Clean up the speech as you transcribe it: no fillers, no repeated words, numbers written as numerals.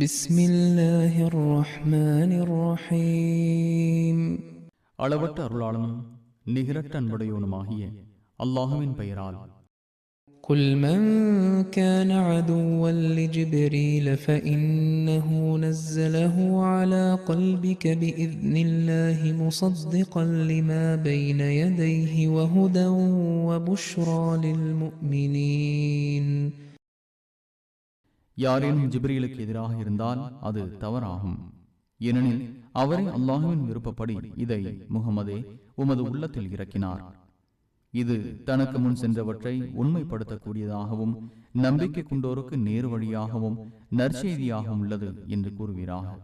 بسم الله الرحمن الرحيم அளவற்ற அருளாளனும் நிகரற்ற அன்புடையோனுமாகிய அல்லாஹுவின் பெயரால். قل من كان عدوا لجبريل فإنه نزله على قلبك بإذن الله مصدقا لما بين يديه وهدى وبشرى للمؤمنين. யாரேனும் ஜிப்ரீலுக்கு எதிராக இருந்தால் அது தவறாகும். ஏனெனில் அவரே அல்லாஹுவின் விருப்பப்படி இதை முகமதே உமது உள்ளத்தில் இறக்கினார். இது தனக்கு முன் சென்றவற்றை உண்மைப்படுத்தக்கூடியதாகவும் நம்பிக்கை கொண்டோருக்கு நேரு வழியாகவும் நற்செய்தியாகவும் உள்ளது என்று கூறுகிறார்கள்.